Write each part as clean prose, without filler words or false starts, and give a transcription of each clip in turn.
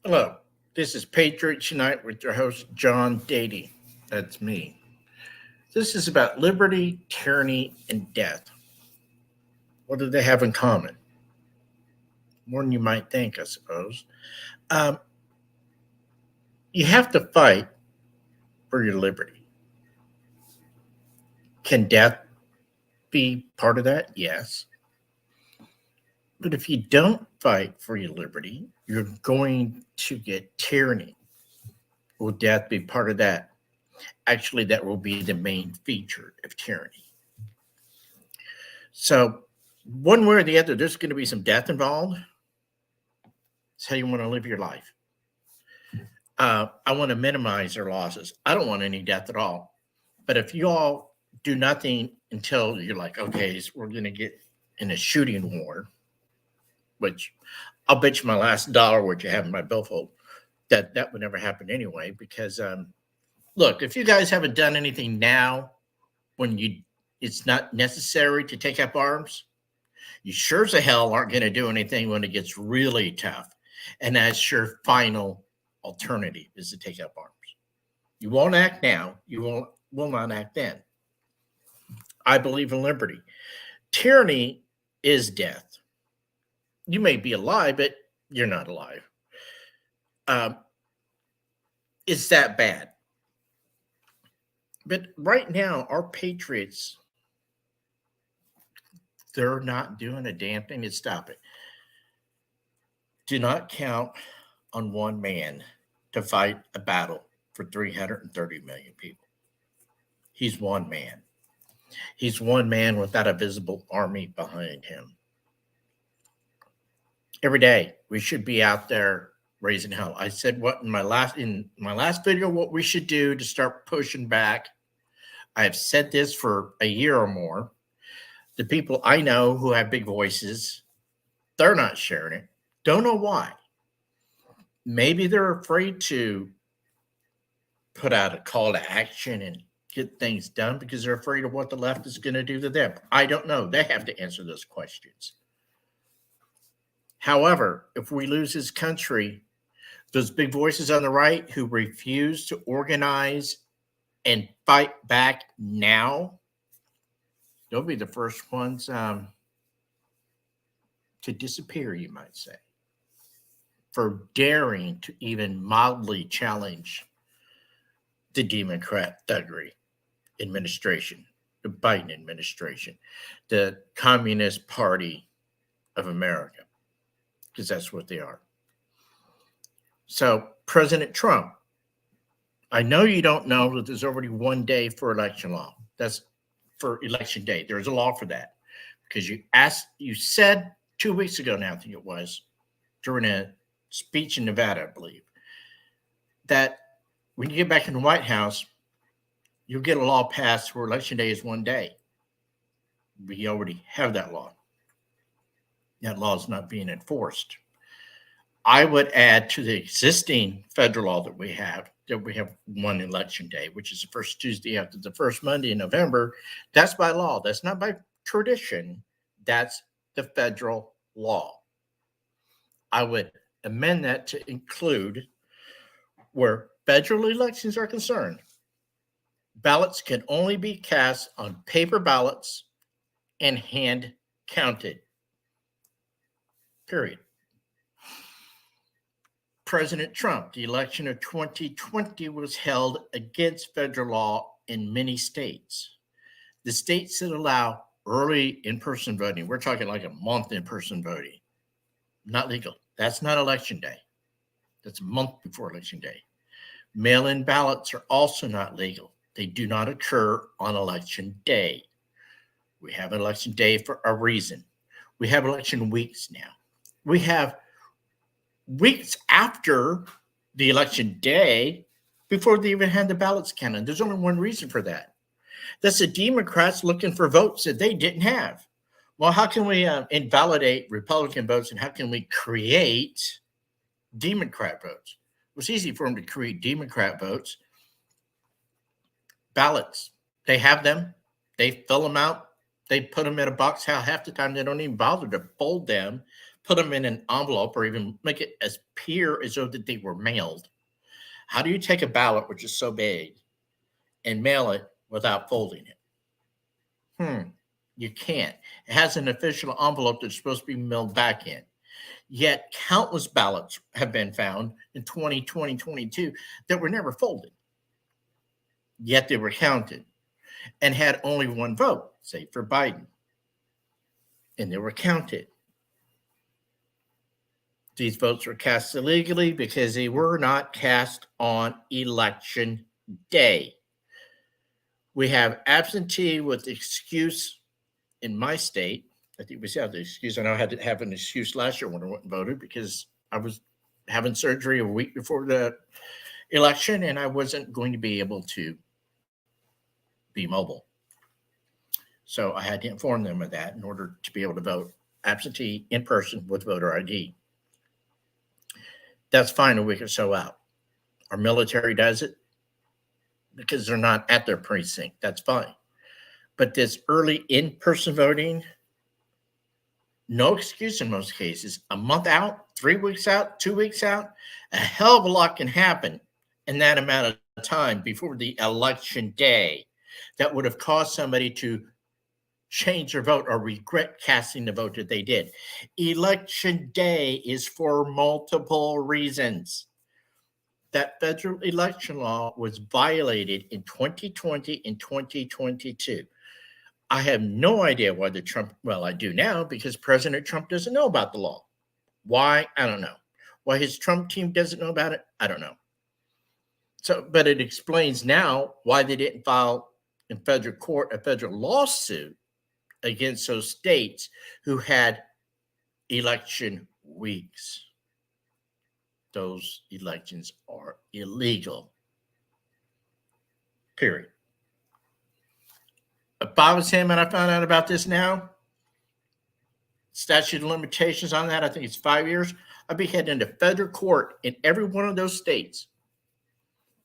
Hello, this is Patriots Unite with your host, John Dady. That's me. This is about liberty, tyranny, and death. What do they have in common? More than you might think, I suppose. Um, you have to fight for your liberty. Can death be part of that? Yes. But if you don't fight for your liberty, you're going to get tyranny. Will death be part of that? Actually, that will be the main feature of tyranny. So, one way or the other, there's going to be some death involved. It's how you want to live your life. I want to minimize their losses. I don't want any death at all. But if you all do nothing until you're like, okay, so we're going to get in a shooting war, which I'll bet you my last dollar, what you have in my billfold, that would never happen anyway. Because look, if you guys haven't done anything now, when it's not necessary to take up arms, you sure as hell aren't going to do anything when it gets really tough. And that's your final alternative is to take up arms. You won't act now. You will not act then. I believe in liberty. Tyranny is death. You may be alive, but you're not alive. Um, it's that bad. But right now, our patriots, they're not doing a damn thing to stop it. Do not count on one man to fight a battle for 330 million people. He's one man. He's one man without a visible army behind him. Every day we should be out there raising hell. I said what in my last video what we should do to start pushing back. I have said this for a year or more. The people I know who have big voices, they're not sharing it. Don't know why. Maybe they're afraid to put out a call to action and get things done because they're afraid of what the left is going to do to them. I don't know. They have to answer those questions. However, if we lose this country, those big voices on the right who refuse to organize and fight back now, they'll be the first ones to disappear, you might say, for daring to even mildly challenge the Democrat thuggery administration, the Biden administration, the Communist Party of America, because that's what they are. So, President Trump, I know you don't know that there's already one day for election law. That's for election day. There's a law for that because you said 2 weeks ago now, I think it was, during a speech in Nevada, I believe, that when you get back in the White House, you'll get a law passed where election day is one day. We already have that law. That law is not being enforced. I would add to the existing federal law that we have one election day, which is the first Tuesday after the first Monday in November. That's by law. That's not by tradition. That's the federal law. I would amend that to include where federal elections are concerned, ballots can only be cast on paper ballots and hand counted. Period. President Trump, the election of 2020 was held against federal law in many states. The states that allow early in-person voting, we're talking like a month in-person voting, not legal. That's not election day. That's a month before election day. Mail-in ballots are also not legal. They do not occur on election day. We have election day for a reason. We have election weeks now. We have weeks after the election day before they even had the ballots counted. There's only one reason for that. That's the Democrats looking for votes that they didn't have. Well, how can we invalidate Republican votes and how can we create Democrat votes? It was easy for them to create Democrat votes. Ballots, they have them. They fill them out. They put them in a box. Half the time they don't even bother to fold them, put them in an envelope, or even make it appear as though that they were mailed. How do you take a ballot, which is so big, and mail it without folding it? You can't. It has an official envelope that's supposed to be mailed back in. Yet countless ballots have been found in 2020, 22 that were never folded. Yet they were counted and had only one vote, say for Biden. And they were counted. These votes were cast illegally because they were not cast on election day. We have absentee with excuse in my state. I think we have the excuse. I know I had to have an excuse last year when I went and voted because I was having surgery a week before the election and I wasn't going to be able to be mobile. So I had to inform them of that in order to be able to vote absentee in person with voter ID. That's fine a week or so out. Our military does it because they're not at their precinct. That's fine. But this early in-person voting, no excuse in most cases. A month out, 3 weeks out, 2 weeks out, a hell of a lot can happen in that amount of time before the election day that would have caused somebody to change their vote or regret casting the vote that they did. Election day is for multiple reasons. That federal election law was violated in 2020 and 2022. I have no idea why I do now because President Trump doesn't know about the law. Why? I don't know. Why his Trump team doesn't know about it? I don't know. So, but it explains now why they didn't file in federal court a federal lawsuit against those states who had election weeks. Those elections are illegal. Period. If I was him and I found out about this now, statute of limitations on that, I think it's 5 years, I'd be heading into federal court in every one of those states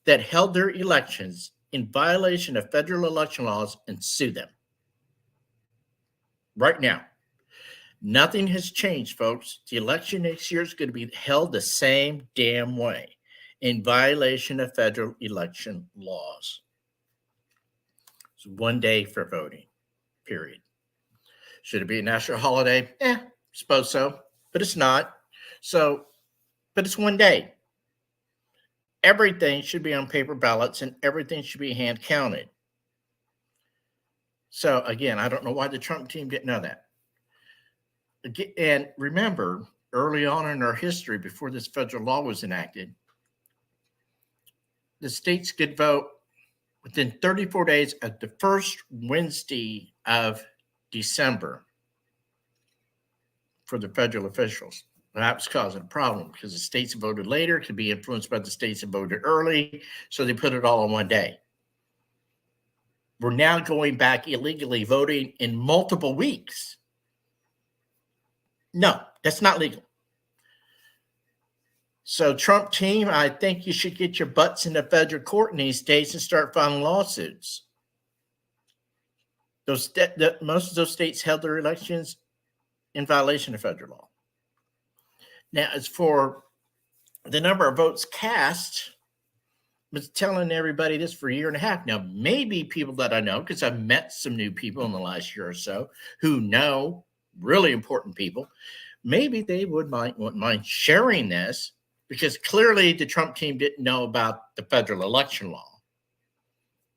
that held their elections in violation of federal election laws and sue them. Right now. Nothing has changed, folks. The election next year is going to be held the same damn way in violation of federal election laws. It's 1 day for voting, period. Should it be a national holiday? Suppose so, but it's not. So, but it's 1 day. Everything should be on paper ballots and everything should be hand counted. So again, I don't know why the Trump team didn't know that. And remember, early on in our history, before this federal law was enacted, the states could vote within 34 days of the first Wednesday of December for the federal officials. That was causing a problem because the states that voted later could be influenced by the states that voted early, so they put it all on 1 day. We're now going back illegally voting in multiple weeks. No, that's not legal. So Trump team, I think you should get your butts in the federal court in these states and start filing lawsuits. Most of those states held their elections in violation of federal law. Now, as for the number of votes cast, I've been telling everybody this for a year and a half now. Maybe people that I know, because I've met some new people in the last year or so who know really important people, maybe they wouldn't mind sharing this because clearly the Trump team didn't know about the federal election law.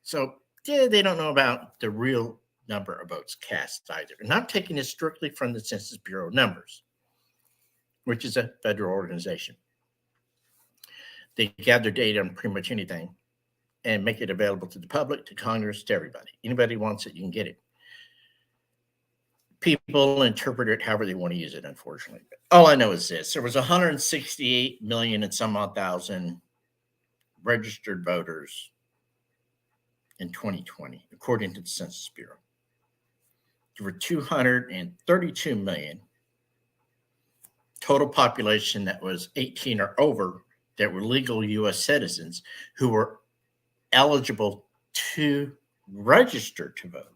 So they don't know about the real number of votes cast either. And I'm taking this strictly from the Census Bureau numbers, which is a federal organization. They gather data on pretty much anything and make it available to the public, to Congress, to everybody. Anybody wants it, you can get it. People interpret it however they want to use it, unfortunately. All I know is this. There was 168 million and some odd thousand registered voters in 2020, according to the Census Bureau. There were 232 million total population that was 18 or over that were legal U.S. citizens who were eligible to register to vote,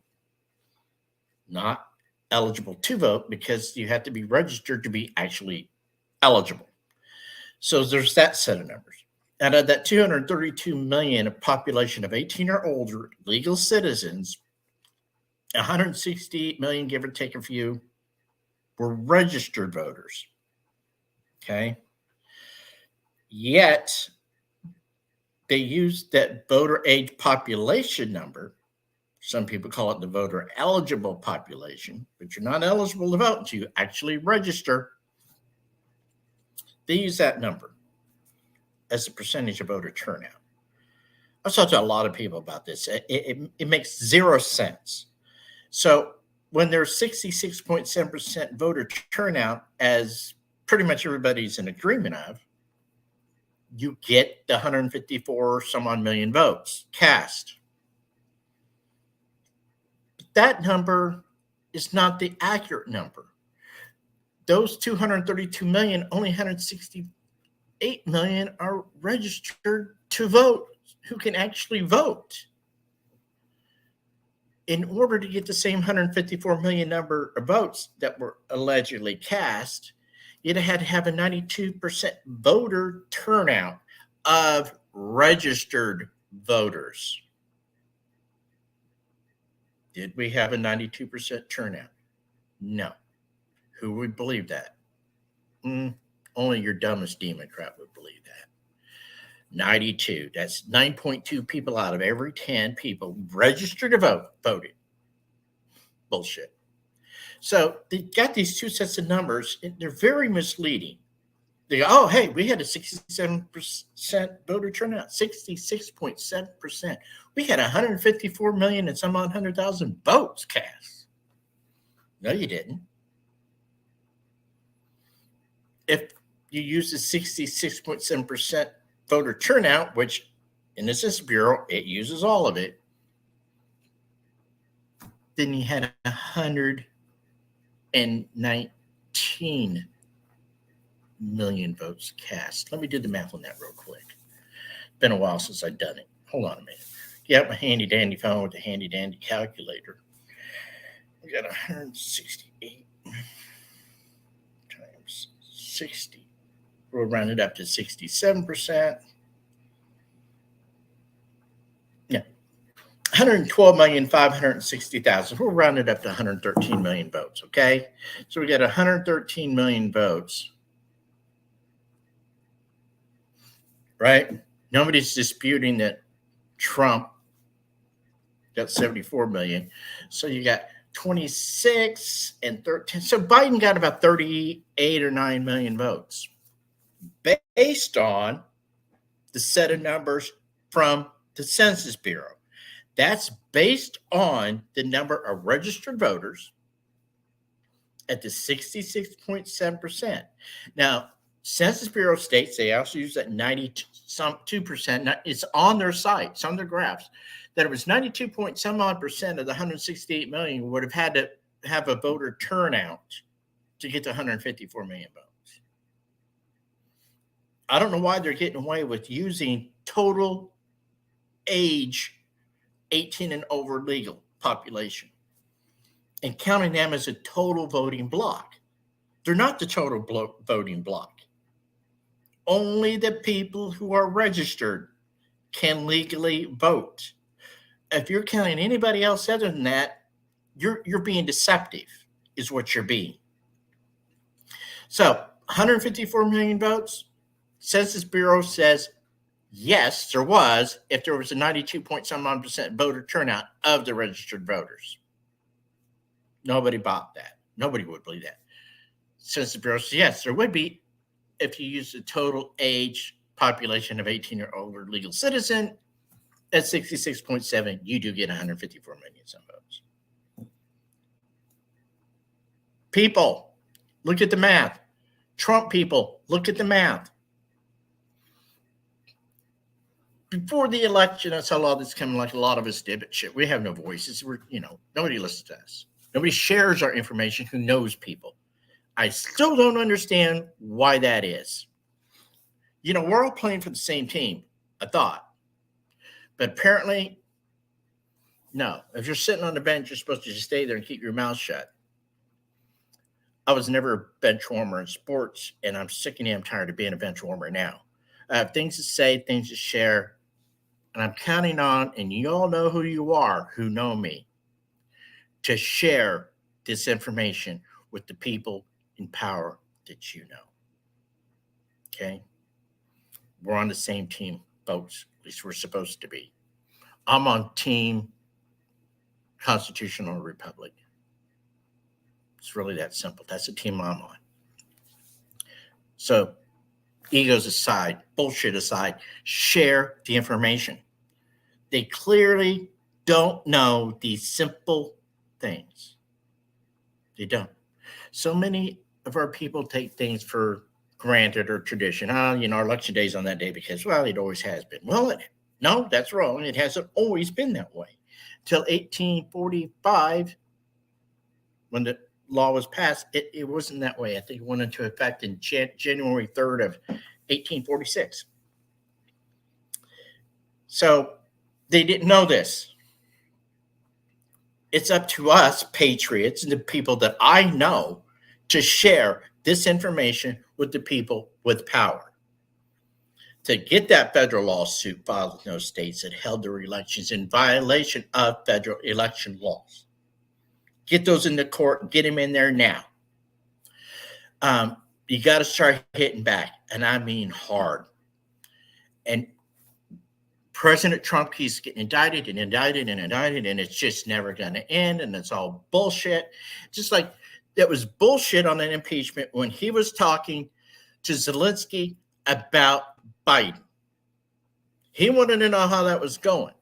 not eligible to vote because you have to be registered to be actually eligible. So there's that set of numbers. Out of that 232 million of population of 18 or older legal citizens, 168 million, give or take a few, were registered voters. Okay. Yet they used that voter age population number. Some people call it the voter eligible population, but you're not eligible to vote until you actually register. They use that number as a percentage of voter turnout. I've talked to a lot of people about this. It makes zero sense. So when there's 66.7% voter turnout, as pretty much everybody's in agreement of, you get the 154 some odd million votes cast. But that number is not the accurate number. Those 232 million, only 168 million are registered to vote, who can actually vote. In order to get the same 154 million number of votes that were allegedly cast, you'd had to have a 92% voter turnout of registered voters. Did we have a 92% turnout? No. Who would believe that? Only your dumbest Democrat would believe that. 92. That's 9.2 people out of every 10 people registered to vote voted. Bullshit. So they got these two sets of numbers, and they're very misleading. They go, oh, hey, we had a 67% voter turnout, 66.7%. We had 154 million and some odd 100,000 votes cast. No, you didn't. If you use the 66.7% voter turnout, which in the Census Bureau, it uses all of it, then you had 119 million votes cast. Let me do the math on that real quick. Been a while since I've done it. Hold on a minute. Get out my handy dandy phone with the handy dandy calculator. We got 168 times 60. We'll round it up to 67%. Yeah. 112,560,000. We'll round it up to 113 million votes. Okay. So we got 113 million votes. Right? Nobody's disputing that Trump got 74 million. So you got 26 and 13. So Biden got about 38 or 9 million votes based on the set of numbers from the Census Bureau. That's based on the number of registered voters at the 66.7%. Now, Census Bureau states they also use that 92%. It's on their site, it's on their graphs, that it was 92 point some odd percent of the 168 million would have had to have a voter turnout to get to 154 million votes. I don't know why they're getting away with using total age 18 and over legal population and counting them as a total voting block. They're not the total voting block. Only the people who are registered can legally vote. If you're counting anybody else other than that, you're being deceptive, is what you're being. So 154 million votes. Census Bureau says, yes, there was, if there was a 92 point some odd percent voter turnout of the registered voters. Nobody bought that. Nobody would believe that. Census Bureau says, yes, there would be if you use the total age population of 18 or older legal citizen at 66.7, you do get 154 million some votes. People, look at the math. Trump people, look at the math. Before the election, I saw a lot of this coming like a lot of us did, but shit, we have no voices. Nobody listens to us. Nobody shares our information who knows people. I still don't understand why that is. We're all playing for the same team, I thought. But apparently, no. If you're sitting on the bench, you're supposed to just stay there and keep your mouth shut. I was never a bench warmer in sports, and I'm sick and damn tired of being a bench warmer now. I have things to say, things to share, and I'm counting on, and you all know who you are who know me, to share this information with the people in power that you know. Okay? We're on the same team, folks. At least we're supposed to be. I'm on team constitutional republic. It's really that simple. That's the team I'm on. So, egos aside, bullshit aside, share the information. They clearly don't know these simple things. They don't. So many of our people take things for granted or tradition. Our election day's on that day because, well, it always has been. Well, no, that's wrong. It hasn't always been that way. Till 1845, when the law was passed, it wasn't that way. I think it went into effect in January 3rd of 1846. So they didn't know this. It's up to us, patriots, and the people that I know, to share this information with the people with power. To get that federal lawsuit filed in those states that held their elections in violation of federal election laws. Get those in the court, get them in there now. You got to start hitting back, and I mean hard. And President Trump keeps getting indicted and indicted and indicted, and it's just never going to end, and it's all bullshit. Just like that was bullshit on an impeachment when he was talking to Zelensky about Biden. He wanted to know how that was going.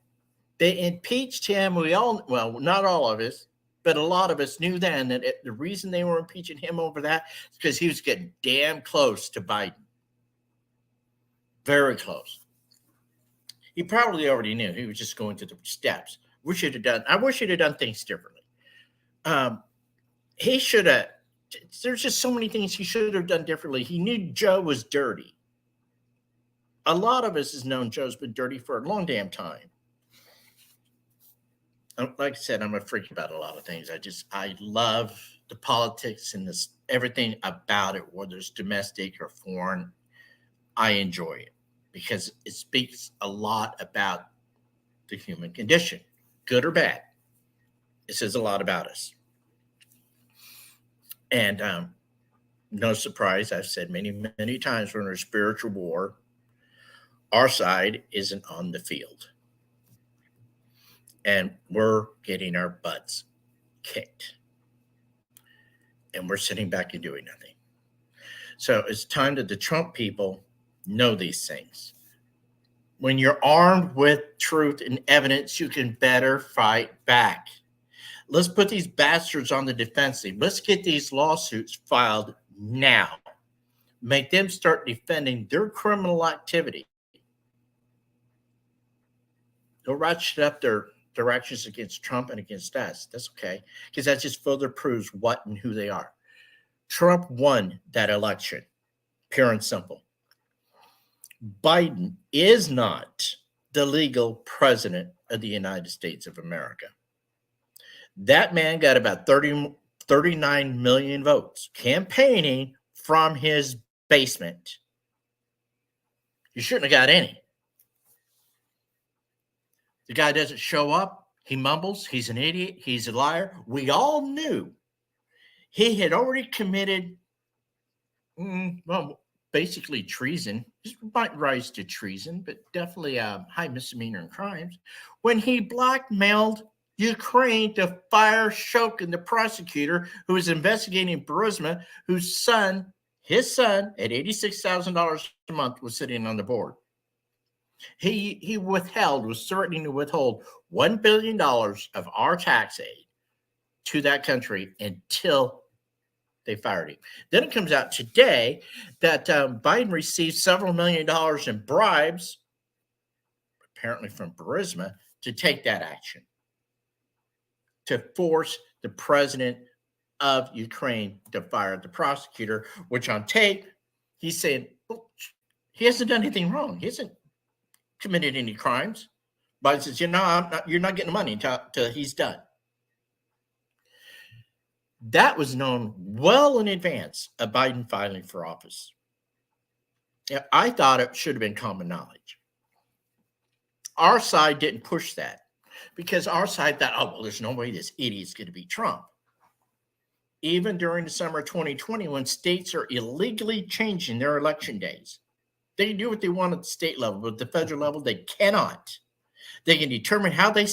They impeached him. Well, not all of us, but a lot of us knew then that the reason they were impeaching him over that is because he was getting damn close to Biden. Very close. He probably already knew. He was just going through the steps. I wish he'd have done things differently. He should have. There's just so many things he should have done differently. He knew Joe was dirty. A lot of us has known Joe's been dirty for a long damn time. Like I said, I'm a freak about a lot of things. I love the politics and this everything about it, whether it's domestic or foreign. I enjoy it because it speaks a lot about the human condition, good or bad. It says a lot about us. And no surprise, I've said many, many times, we're in a spiritual war. Our side isn't on the field. And we're getting our butts kicked. And we're sitting back and doing nothing. So it's time that the Trump people know these things. When you're armed with truth and evidence, you can better fight back. Let's put these bastards on the defensive. Let's get these lawsuits filed now. Make them start defending their criminal activity. They'll ratchet up their actions against Trump and against us. That's okay, because that just further proves what and who they are. Trump won that election, pure and simple. Biden is not the legal president of the United States of America. That man got about 39 million votes campaigning from his basement. You shouldn't have got any. The guy doesn't show up. He mumbles. He's an idiot. He's a liar. We all knew he had already committed, basically treason. This might rise to treason, but definitely high misdemeanor and crimes. When he blackmailed Ukraine to fire Shokin, the prosecutor who was investigating Burisma, his son, at $86,000 a month, was sitting on the board. He was threatening to withhold $1 billion of our tax aid to that country until they fired him. Then it comes out today that Biden received several $1 million in bribes, apparently from Burisma, to take that action, to force the president of Ukraine to fire the prosecutor, which on tape, he's saying, well, he hasn't done anything wrong. He hasn't committed any crimes. Biden says, you're not getting the money until he's done. That was known well in advance of Biden filing for office. Yeah, I thought it should have been common knowledge. Our side didn't push that because our side thought, oh, well, there's no way this idiot's going to beat Trump. Even during the summer of 2020, when states are illegally changing their election days, they can do what they want at the state level, but at the federal level, they cannot. They can determine how they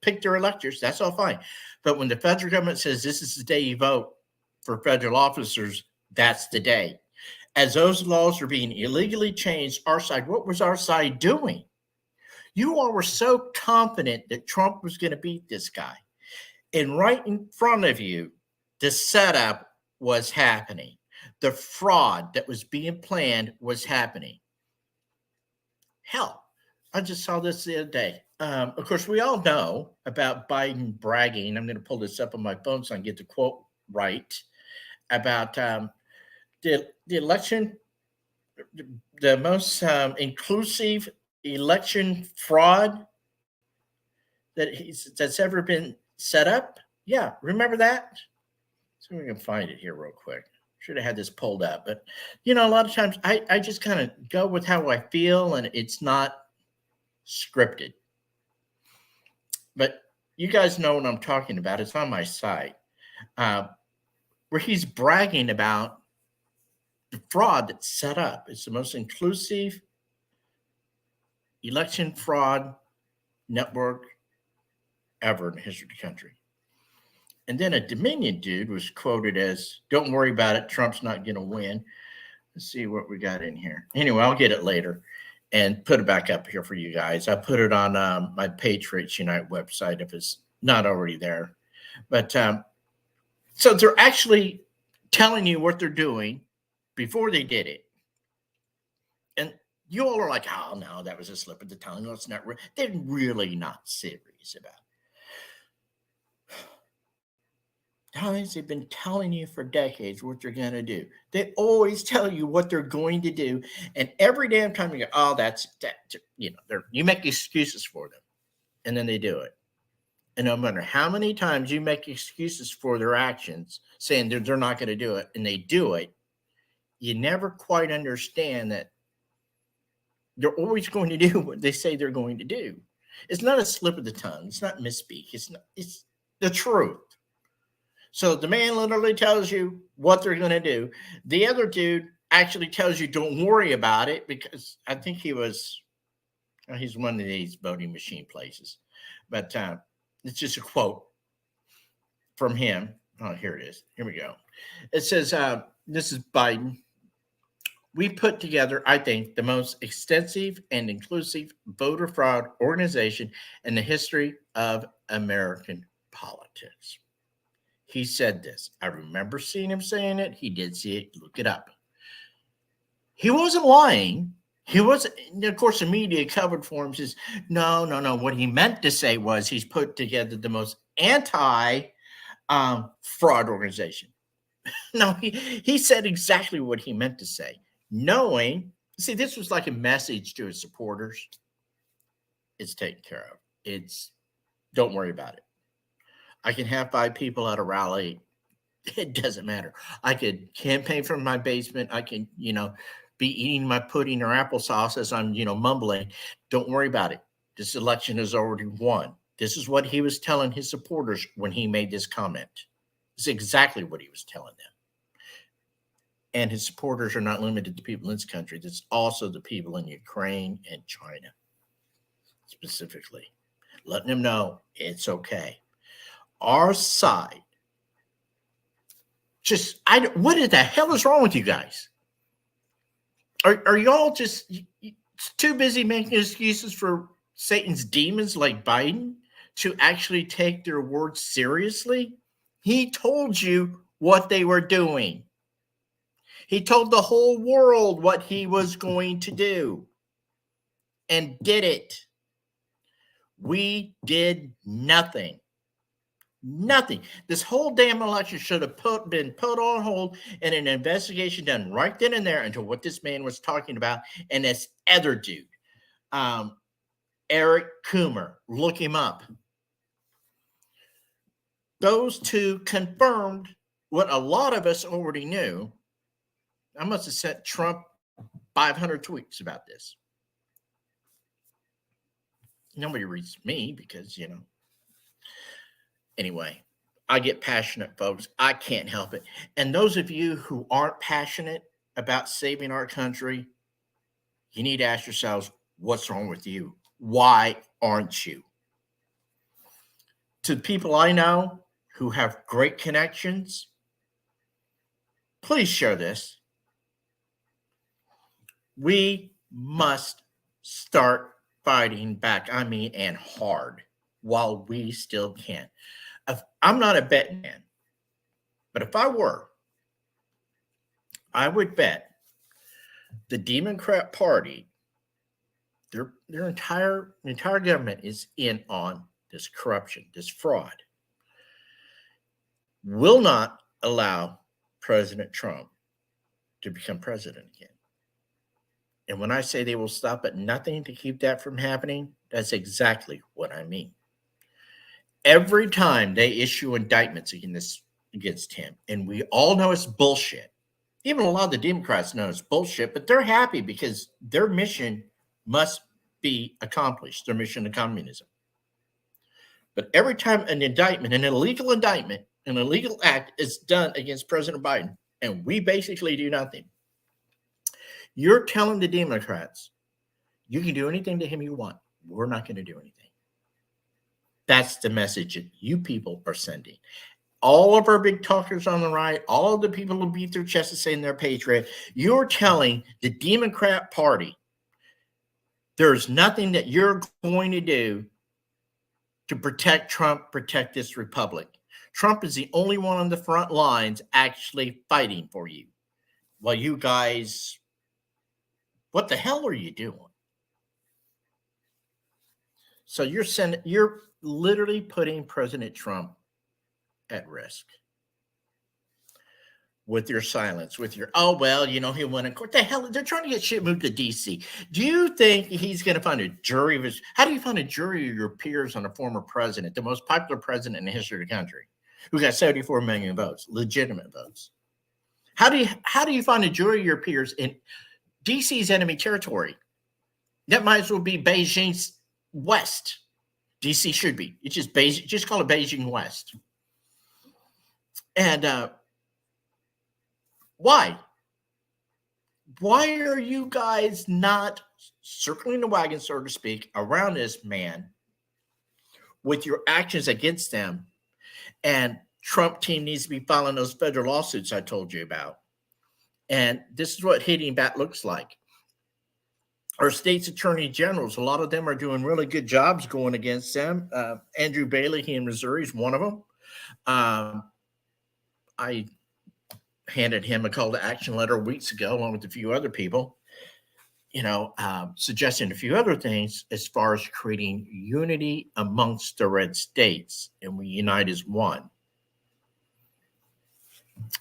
pick their electors. That's all fine. But when the federal government says this is the day you vote for federal officers, that's the day. As those laws are being illegally changed, our side, what was our side doing? You all were so confident that Trump was going to beat this guy. And right in front of you, the setup was happening. The fraud that was being planned was happening. Hell, I just saw this the other day. Of course, we all know about Biden bragging. I'm going to pull this up on my phone so I can get the quote right about the election, the most inclusive election fraud that's ever been set up. Yeah, remember that? So we can find it here real quick. Should have had this pulled up, but a lot of times I just kind of go with how I feel, and it's not scripted. But you guys know what I'm talking about. It's on my site, where he's bragging about the fraud that's set up. It's the most inclusive election fraud network ever in the history of the country. And then a Dominion dude was quoted as, "Don't worry about it. Trump's not going to win." Let's see what we got in here. Anyway, I'll get it later and put it back up here for you guys. I put it on my Patriots Unite website if it's not already there. But so they're actually telling you what they're doing before they did it. And you all are like, oh, no, that was a slip of the tongue. No, it's not real. They're really not serious about it. Guys, they've been telling you for decades what they're going to do. They always tell you what they're going to do. And every damn time you go, oh, that's that. You make excuses for them. And then they do it. And no matter how many times you make excuses for their actions, saying they're not going to do it, and they do it, you never quite understand that they're always going to do what they say they're going to do. It's not a slip of the tongue. It's not misspeak. It's the truth. So the man literally tells you what they're going to do. The other dude actually tells you don't worry about it, because I think he's one of these voting machine places. But it's just a quote from him. Oh, here it is. Here we go. It says, this is Biden. "We put together, I think, the most extensive and inclusive voter fraud organization in the history of American politics." He said this. I remember seeing him saying it. He did see it. Look it up. He wasn't lying. He wasn't. Of course, the media covered for him. Says, no. What he meant to say was he's put together the most anti-fraud organization. No, he said exactly what he meant to say. Knowing, see, this was like a message to his supporters. It's taken care of. Don't worry about it. I can have 5 people at a rally. It doesn't matter. I could campaign from my basement. I can, be eating my pudding or applesauce as I'm, mumbling. Don't worry about it. This election is already won. This is what he was telling his supporters when he made this comment. It's exactly what he was telling them. And his supporters are not limited to people in this country. That's also the people in Ukraine and China, specifically. Letting them know it's okay. Our side, what the hell is wrong with you guys? Are y'all just too busy making excuses for Satan's demons like Biden to actually take their words seriously? He told you what they were doing. He told the whole world what he was going to do and did it. We did nothing. Nothing. This whole damn election should have been put on hold and an investigation done right then and there into what this man was talking about and this other dude, Eric Coomer. Look him up. Those two confirmed what a lot of us already knew. I must have sent Trump 500 tweets about this. Nobody reads me because, anyway, I get passionate, folks. I can't help it. And those of you who aren't passionate about saving our country, you need to ask yourselves, what's wrong with you? Why aren't you? To people I know who have great connections, please share this. We must start fighting back. I mean, and hard while we still can. I'm not a bet man, but if I were, I would bet the Democrat Party, their entire government is in on this corruption, this fraud. Will not allow President Trump to become president again. And when I say they will stop at nothing to keep that from happening, that's exactly what I mean. Every time they issue indictments against him, and we all know it's bullshit. Even a lot of the Democrats know it's bullshit, but they're happy because their mission must be accomplished, their mission to communism. But every time an indictment, an illegal indictment, an illegal act is done against President Biden, and we basically do nothing, you're telling the Democrats, you can do anything to him you want. We're not going to do anything. That's the message that you people are sending. All of our big talkers on the right, all of the people who beat their chests and say they're patriot, you're telling the Democrat Party there's nothing that you're going to do to protect Trump, protect this republic. Trump is the only one on the front lines actually fighting for you. Well, you guys, what the hell are you doing? So you're literally putting President Trump at risk with your silence, with your, oh, well, he went in court. The hell, they're trying to get shit moved to D.C. Do you think he's going to find a jury of his? How do you find a jury of your peers on a former president, the most popular president in the history of the country, who got 74 million votes, legitimate votes? How do you find a jury of your peers in D.C.'s enemy territory? That might as well be Beijing's West. D.C. should be. It's just Beijing. Just call it Beijing West. And why? Why are you guys not circling the wagon, so to speak, around this man with your actions against them? And Trump team needs to be filing those federal lawsuits I told you about. And this is what hitting back looks like. Our state's attorney generals, a lot of them are doing really good jobs going against them. Andrew Bailey, he in Missouri, is one of them. I handed him a call to action letter weeks ago, along with a few other people, suggesting a few other things as far as creating unity amongst the red states, and we unite as one.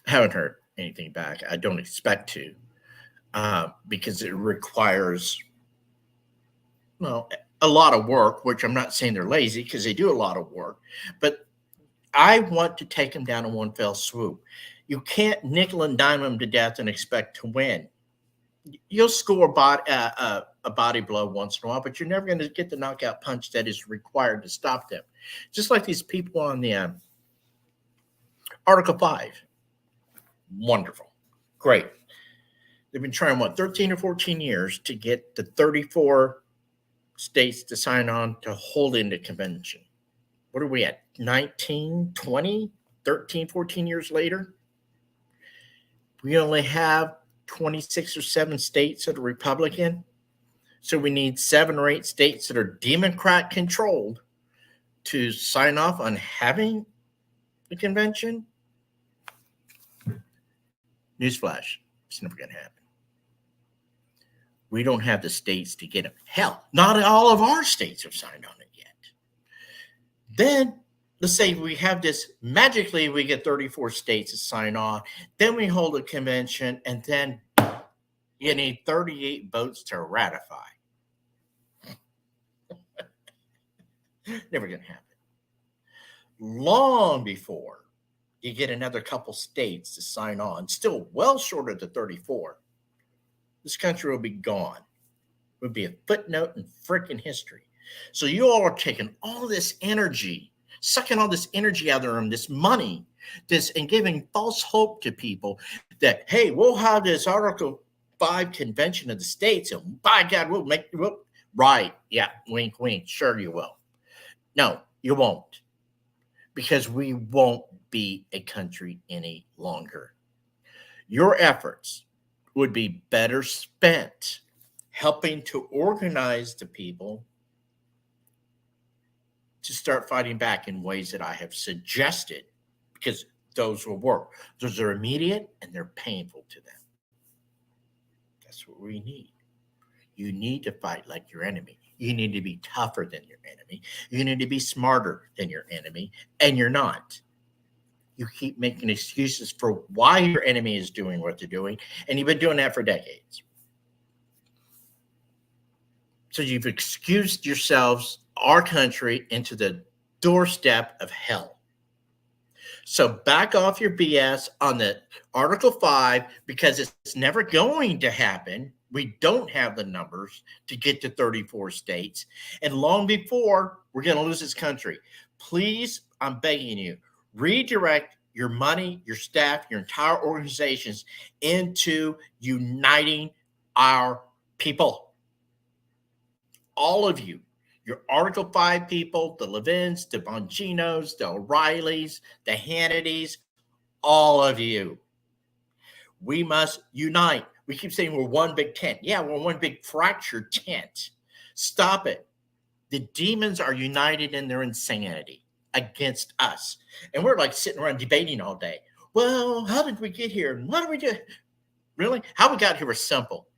Haven't heard anything back. I don't expect to, because it requires, a lot of work, which I'm not saying they're lazy because they do a lot of work, but I want to take them down in one fell swoop. You can't nickel and dime them to death and expect to win. You'll score a body blow once in a while, but you're never going to get the knockout punch that is required to stop them. Just like these people on the Article 5. Wonderful. Great. They've been trying, 13 or 14 years to get the 34 states to sign on to hold in the convention. What are we at? 19, 20, 13, 14 years later? We only have 26 or 7 states that are Republican. So we need 7 or 8 states that are Democrat controlled to sign off on having the convention. Newsflash, it's never going to happen. We don't have the states to get them. Hell, not all of our states have signed on it yet. Then let's say we have this, magically we get 34 states to sign on. Then we hold a convention, and then you need 38 votes to ratify. Never going to happen. long before you get another couple states to sign on, still well short of the 34, this country will be gone. It would be a footnote in freaking history. So you all are taking all this energy, sucking all this energy out of them, this money, this, and giving false hope to people that, hey, we'll have this Article 5 convention of the states, and by God, we'll right. Yeah, wink, wink. Sure, you will. No, you won't, because we won't be a country any longer. Your efforts would be better spent helping to organize the people to start fighting back in ways that I have suggested, because those will work. Those are immediate and they're painful to them. That's what we need. You need to fight like your enemy. You need to be tougher than your enemy. You need to be smarter than your enemy, and you're not. You keep making excuses for why your enemy is doing what they're doing, and you've been doing that for decades. So you've excused yourselves, our country, into the doorstep of hell. So back off your BS on the Article 5, because it's never going to happen. We don't have the numbers to get to 34 states. And long before, we're going to lose this country. Please, I'm begging you, redirect your money, your staff, your entire organizations into uniting our people. All of you, your Article 5 people, the Levins, the Bonginos, the O'Reillys, the Hannitys, all of you. We must unite. We keep saying we're one big tent. Yeah, we're one big fractured tent. Stop it. The demons are united in their insanity against us. And we're like sitting around debating all day. Well, how did we get here? What did we do? Really? How we got here was simple.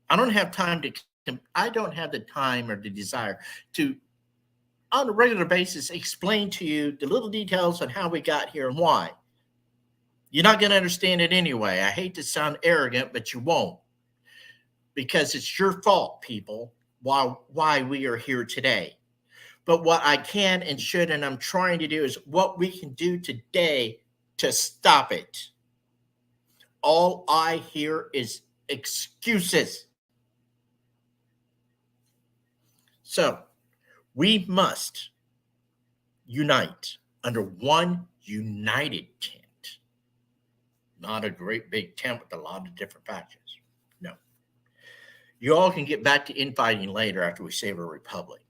I don't have the time or the desire to, on a regular basis, explain to you the little details on how we got here and why. You're not going to understand it anyway. I hate to sound arrogant, but you won't. Because it's your fault, people, why we are here today. But what I can and should, and I'm trying to do, is what we can do today to stop it. All I hear is excuses. So we must unite under one united tent. Not a great big tent with a lot of different factions. No. You all can get back to infighting later after we save our republic.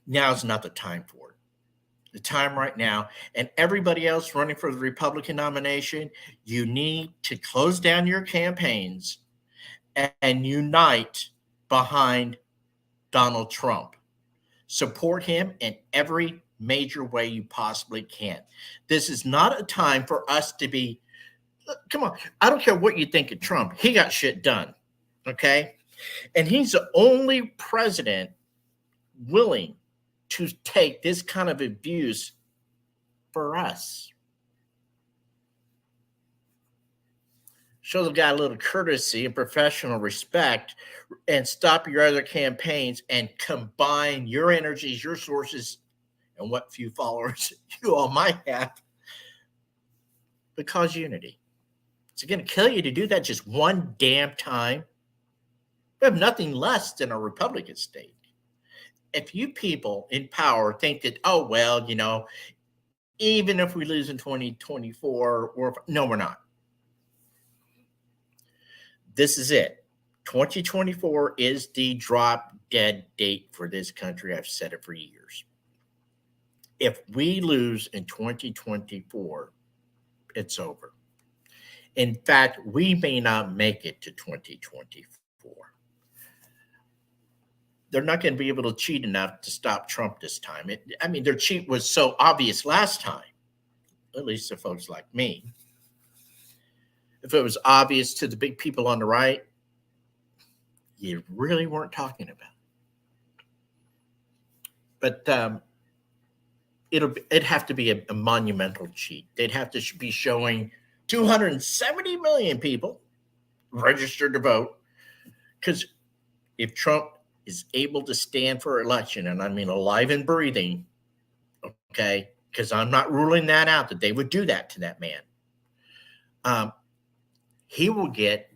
Now's not the time for it. The time right now, and everybody else running for the Republican nomination, you need to close down your campaigns and unite behind Donald Trump. Support him in every major way you possibly can. This is not a time for us to be, come on, I don't care what you think of Trump. He got shit done, okay? And he's the only president willing to take this kind of abuse for us. Show the guy a little courtesy and professional respect, and stop your other campaigns and combine your energies, your sources, and what few followers you all might have, because unity. It's going to kill you to do that just one damn time. We have nothing less than a Republican state. If you people in power think that, oh, well, even if we lose in 2024, no, we're not. This is it. 2024 is the drop dead date for this country. I've said it for years. If we lose in 2024, it's over. In fact, we may not make it to 2024. They're not going to be able to cheat enough to stop Trump this time. Their cheat was so obvious last time, at least to folks like me. If it was obvious to the big people on the right, you really weren't talking about it. But it'd have to be a monumental cheat. They'd have to be showing 270 million people registered to vote. Because if Trump is able to stand for election, and I mean alive and breathing, Okay, because I'm not ruling that out that they would do that to that man. He will get,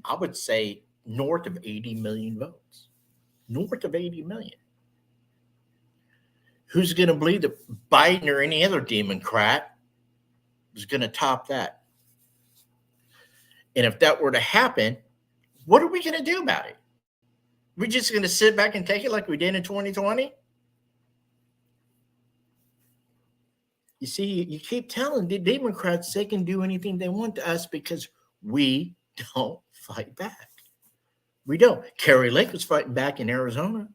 I would say, north of 80 million votes. North of 80 million. Who's going to believe that Biden or any other Democrat is going to top that? And if that were to happen, what are we going to do about it? We're just going to sit back and take it like we did in 2020? You see, you keep telling the Democrats they can do anything they want to us because we don't fight back. We don't. Kari Lake was fighting back in Arizona.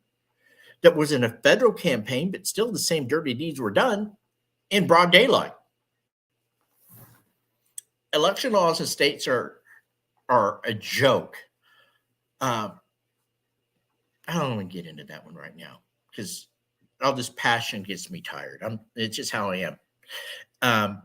That was in a federal campaign, but still the same dirty deeds were done in broad daylight. Election laws in states are a joke. I don't want to get into that one right now because all this passion gets me tired. It's just how I am.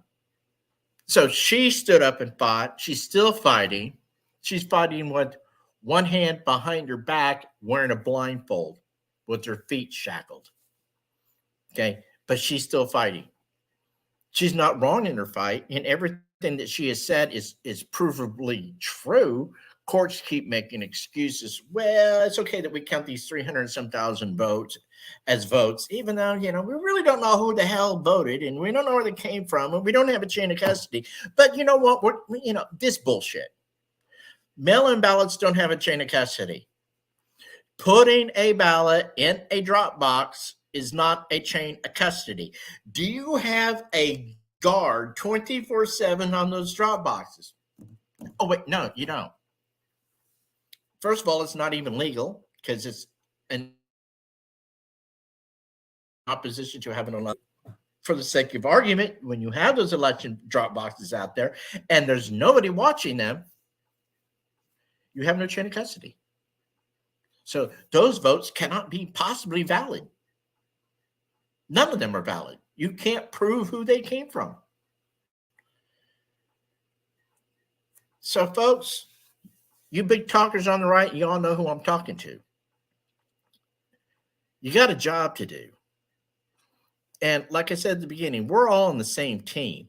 So she stood up and fought. She's still fighting. She's fighting with one hand behind her back, wearing a blindfold with her feet shackled. Okay. But she's still fighting. She's not wrong in her fight, and everything that she has said is provably true. Courts keep making excuses. Well, it's okay that we count these 300 and some thousand votes as votes, even though, we really don't know who the hell voted, and we don't know where they came from, and we don't have a chain of custody. But you know what? This bullshit. Mail-in ballots don't have a chain of custody. Putting a ballot in a drop box is not a chain of custody. Do you have a guard 24/7 on those drop boxes? Oh, wait, no, you don't. First of all, it's not even legal because it's an opposition to having a, for the sake of argument, when you have those election drop boxes out there and there's nobody watching them, you have no chain of custody. So those votes cannot be possibly valid. None of them are valid. You can't prove who they came from. So, folks, you big talkers on the right, you all know who I'm talking to. You got a job to do. And like I said at the beginning, we're all on the same team.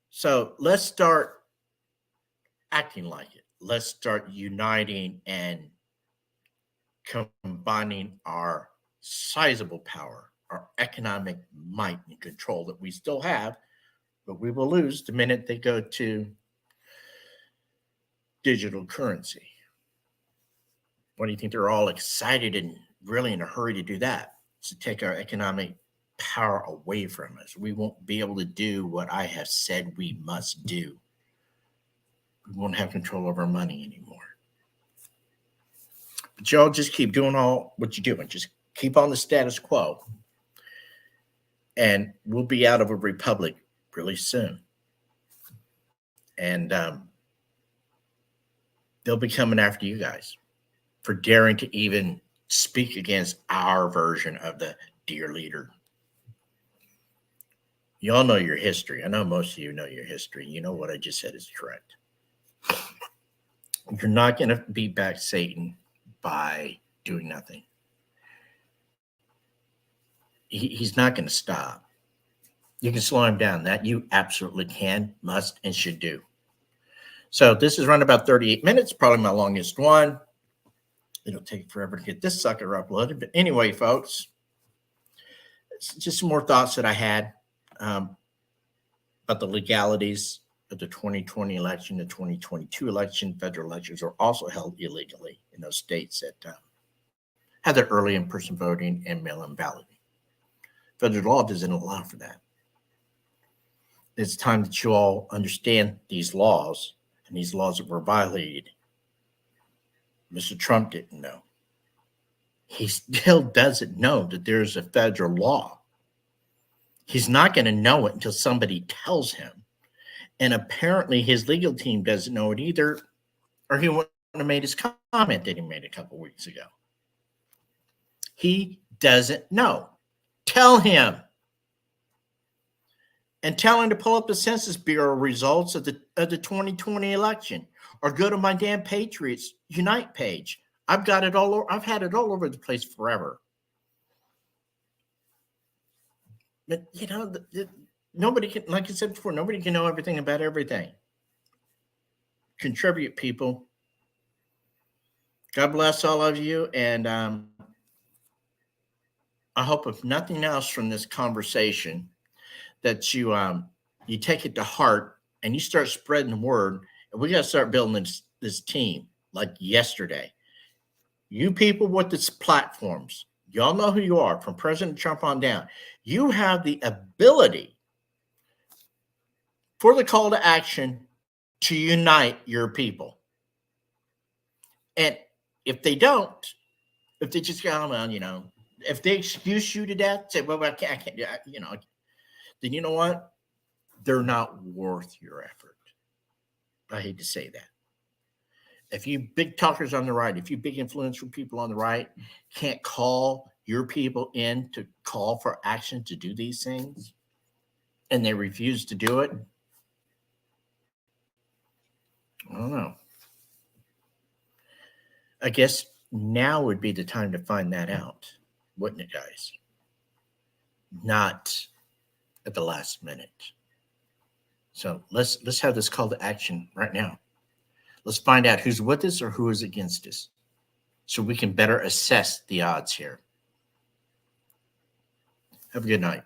So let's start acting like it. Let's start uniting and combining our sizable power, our economic might and control that we still have, but we will lose the minute they go to digital currency. What do you think? They're all excited and really in a hurry to do that, to take our economic power away from us. We won't be able to do what I have said we must do. We won't have control of our money anymore. But y'all just keep doing all what you're doing. Just keep on the status quo. And we'll be out of a republic really soon. And they'll be coming after you guys for daring to even speak against our version of the dear leader. You all know your history. I know most of you know your history. You know what I just said is correct. You're not going to beat back Satan by doing nothing. He's not going to stop. You can slow him down. That you absolutely can, must, and should do. So this is run about 38 minutes, probably my longest one. It'll take forever to get this sucker uploaded. But anyway, folks, it's just some more thoughts that I had about the legalities of the 2020 election, the 2022 election. Federal elections are also held illegally in those states that had their early in-person voting and mail-in balloting. Federal law doesn't allow for that. It's time that you all understand these laws and these laws that were violated. Mr. Trump didn't know. He still doesn't know that there's a federal law. He's not going to know it until somebody tells him. And apparently his legal team doesn't know it either, or he wouldn't have made his comment that he made a couple weeks ago. He doesn't know. Tell him. And tell him to pull up the Census Bureau results of the 2020 election, or go to my damn Patriots Unite page. I've got it all over. I've had it all over the place forever. But nobody can, like I said before, nobody can know everything about everything. Contribute, people. God bless all of you, and I hope, if nothing else from this conversation, that you take it to heart and you start spreading the word. And we got to start building this team like yesterday. You people with these platforms, y'all know who you are, from President Trump on down. You have the ability for the call to action to unite your people. And if they don't, if they just go, well, if they excuse you to death, say, well, I can't, then you know what? They're not worth your effort. I hate to say that. If you big talkers on the right, if you big influential people on the right can't call your people in to call for action to do these things, and they refuse to do it, I don't know. I guess now would be the time to find that out, wouldn't it, guys? Not at the last minute. So let's have this call to action right now. Let's find out who's with us or who is against us, so we can better assess the odds here. Have a good night.